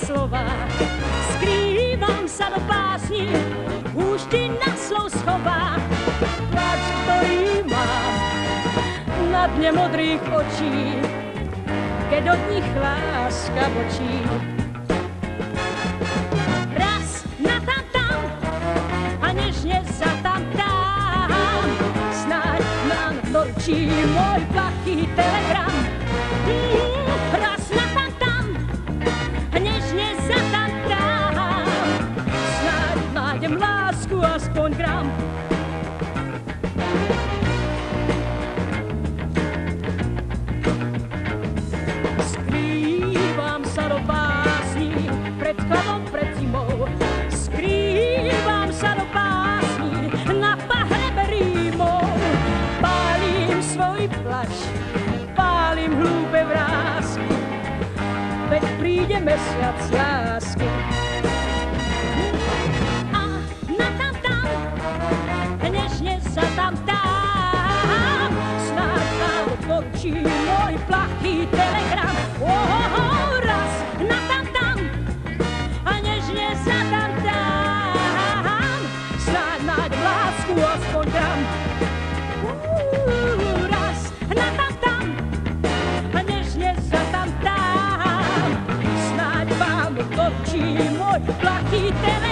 slova. Skrývam sa do básni, úština slov schová. Plač, ktorý mám na dne modrých očí, keď od nich láska bočí. Raz natamtam a nežne zatamtám, snáď nám norčí môj plachý telegram. Raz natamtam a nežne zatamtám, snáď nájdem lásku aspoň gram. Skrývam sa do básni pred chladom, pred zimou. Skrývam sa do básni na pahrebe rímov. Pálim svoj plač, pálim hlúpe vrásky, veď príde mesiac lásky. A natamtam, nežne zatamtám, snáď nám odločí môj plachý telegram. Raz natamtam a nežne zatamtám, snáď nájdem lásku aspoň gram. Raz natamtam a nežne zatamtám, snáď vám odločí môj plachý telegram.